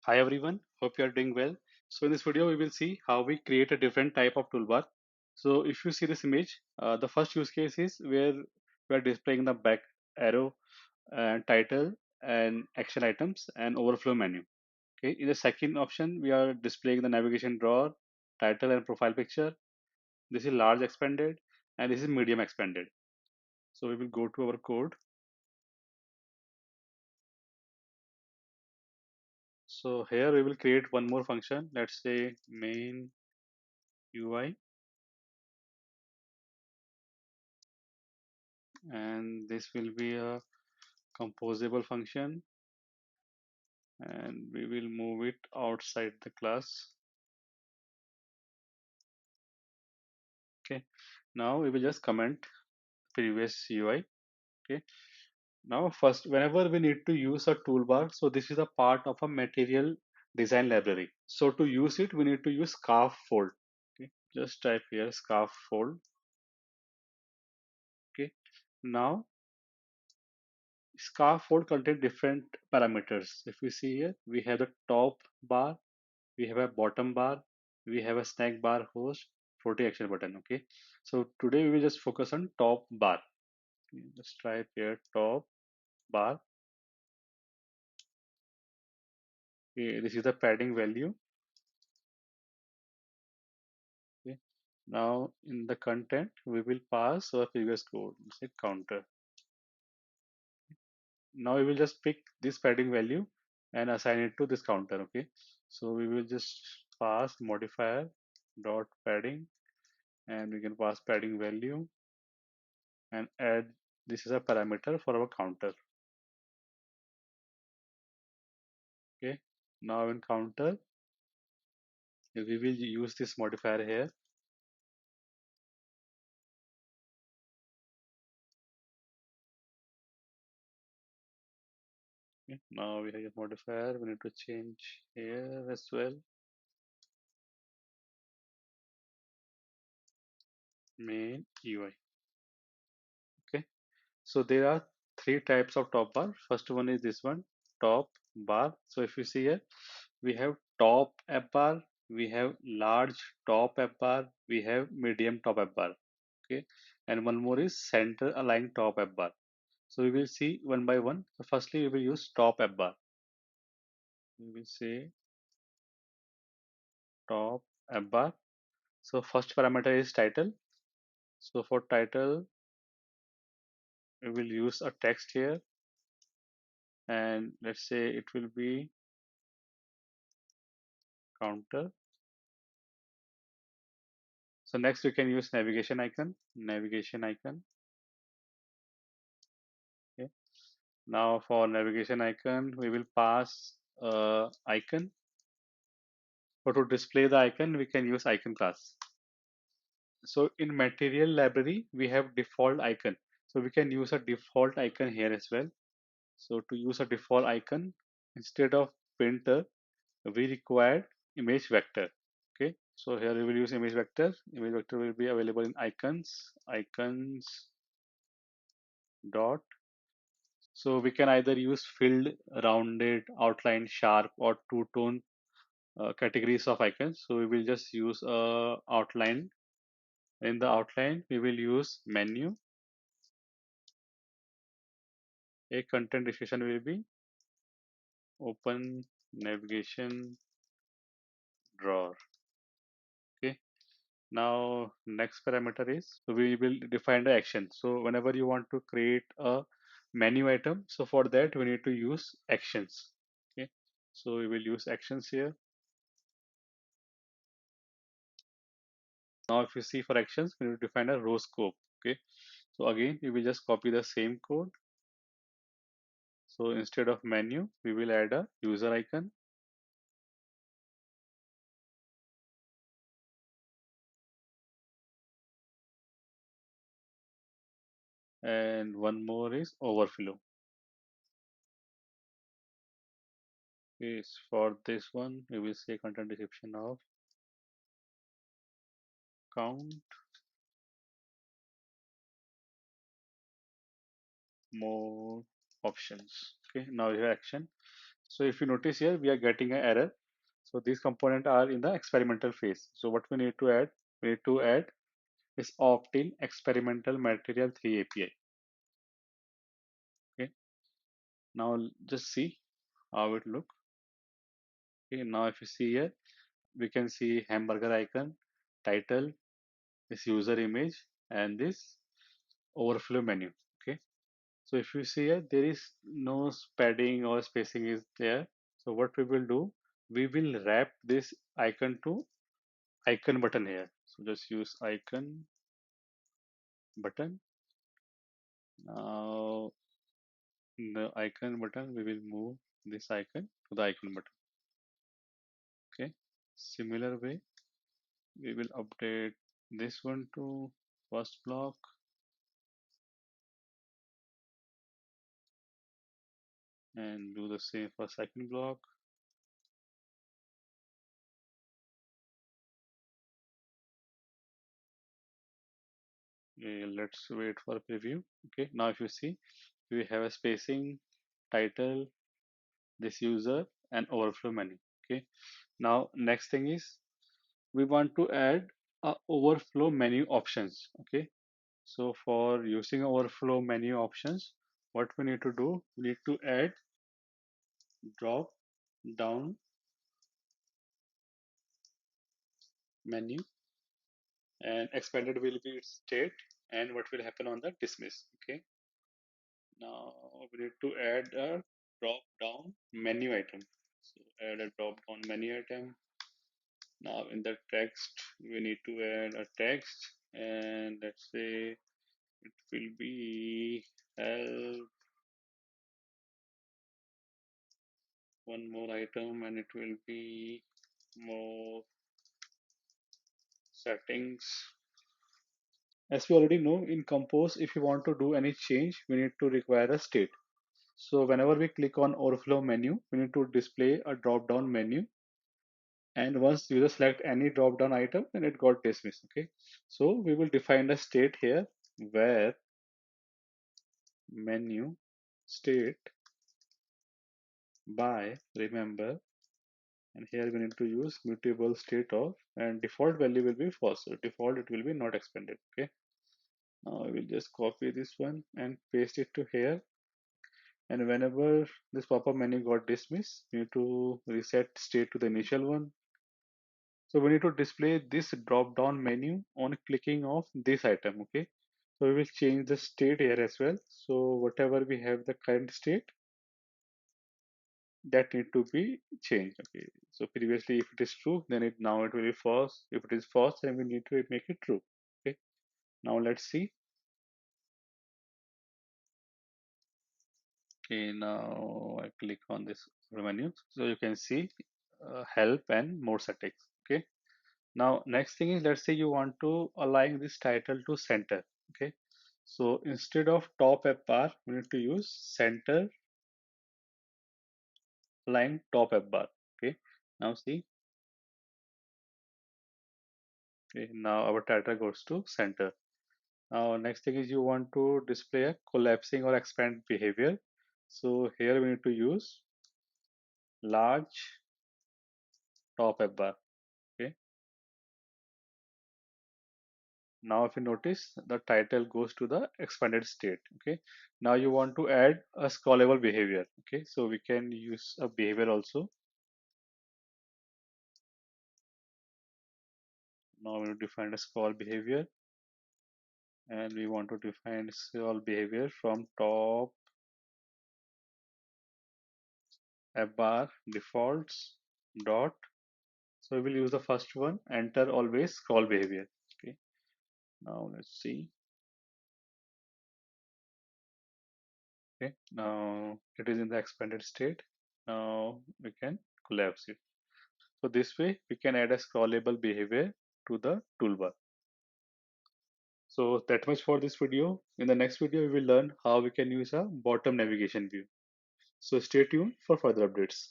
Hi everyone, hope you are doing well. So in this video, we will see how we create a different type of toolbar. So if you see this image, the first use case is where we are displaying the back arrow and title and action items and overflow menu. Okay. In the second option, we are displaying the navigation drawer, title and profile picture. This is large expanded and this is medium expanded. So we will go to our code. So here we will create one more function. Let's say main UI, and this will be a composable function, and we will move it outside the class. Okay, now we will just comment previous UI. Okay, now first, whenever we need to use a toolbar, so this is a part of a material design library. So to use it, we need to use scarf fold. Okay, just type here scarf fold. Okay, now scarf fold contain different parameters. If you see here, we have the top bar, we have a bottom bar, we have a snack bar host, 40 action button. Okay, so today we will just focus on top bar. Just type here top bar. Okay, this is the padding value. Okay, now in the content we will pass our previous code, say counter. Now we will just pick this padding value and assign it to this counter. Okay, so we will just pass modifier dot padding, and we can pass padding value and add this is a parameter for our counter. Okay, now in counter we will use this modifier here. Okay, now we have a modifier, we need to change here as well, main UI. Okay, so there are three types of top bar. First one is this one, top bar. So if you see here, we have top app bar, we have large top app bar, we have medium top app bar. Okay, and one more is center aligned top app bar. So we will see one by one. So firstly, we will use top app bar. We will say top app bar. So first parameter is title. So for title, we will use a text here, and let's say it will be counter. So next we can use navigation icon, navigation icon. Okay. Now for navigation icon, we will pass icon. So to display the icon, we can use icon class. So in material library, we have default icon. So we can use a default icon here as well. So to use a default icon, instead of printer, we require image vector. Okay, so here we will use image vector. Image vector will be available in icons, icons dot. So we can either use filled, rounded, outline, sharp, or two-tone categories of icons. So we will just use outline. In the outline, we will use menu. A content description will be open navigation drawer. Okay. Now next parameter is, so we will define the action. So whenever you want to create a menu item, so for that we need to use actions. Okay. So we will use actions here. Now if you see for actions, we need to define a row scope. Okay. So again, we will just copy the same code. So instead of menu, we will add a user icon, and one more is overflow. Is for this one, we will say content description of count more options. Okay, now you have action. So if you notice here, we are getting an error. So these components are in the experimental phase. So what we need to add? We need to add is opt-in experimental material 3 API. Okay. Now just see how it look. Okay. Now if you see here, we can see hamburger icon, title, this user image, and this overflow menu. Okay. So if you see here, there is no padding or spacing is there. So what we will do, we will wrap this icon to icon button here. So just use icon button. Now in the icon button, we will move this icon to the icon button. Okay. Similar way, we will update this one to first block and do the same for second block. Let's wait for preview. Okay. Now if you see, we have a spacing, title, this user, and overflow menu. Okay. Now next thing is we want to add a overflow menu options. Okay. So for using overflow menu options, what we need to do, we need to add drop down menu, and expanded will be its state and what will happen on the dismiss. Okay. Now we need to add a drop down menu item. So add a drop down menu item. Now in the text, we need to add a text, and let's say it will be help one more item, and it will be more settings. As we already know, in Compose, if you want to do any change, we need to require a state. So whenever we click on overflow menu, we need to display a drop down menu, and once user select any drop down item, then it got dismissed. Okay, so we will define a state here where menu state by remember, and here we need to use mutable state of, and default value will be false. So default, it will be not expanded. Okay, now I will just copy this one and paste it to here, and whenever this pop-up menu got dismissed, we need to reset state to the initial one. So we need to display this drop down menu on clicking of this item. Okay, so we will change the state here as well. So whatever we have the current state, that need to be changed. Okay, so previously if it is true, then it now it will be false. If it is false, then we need to make it true. Okay, now let's see. Okay, now I click on this menu, so you can see help and more settings. Okay, now next thing is, let's say you want to align this title to center. Okay, so instead of top app bar, we need to use center align top app bar. Okay, now see. Okay, now our title goes to center. Now next thing is you want to display a collapsing or expand behavior. So here we need to use large top app bar. Okay. Now if you notice, the title goes to the expanded state. Okay. Now you want to add a scrollable behavior. Okay. So we can use a behavior also. Now we define a scroll behavior, and we want to define scroll behavior from top app bar defaults dot. So we will use the first one, enter always scroll behavior. Okay. Now let's see. Okay, now it is in the expanded state. Now we can collapse it. So this way we can add a scrollable behavior to the toolbar. So that much for this video. In the next video, we will learn how we can use a bottom navigation view. So stay tuned for further updates.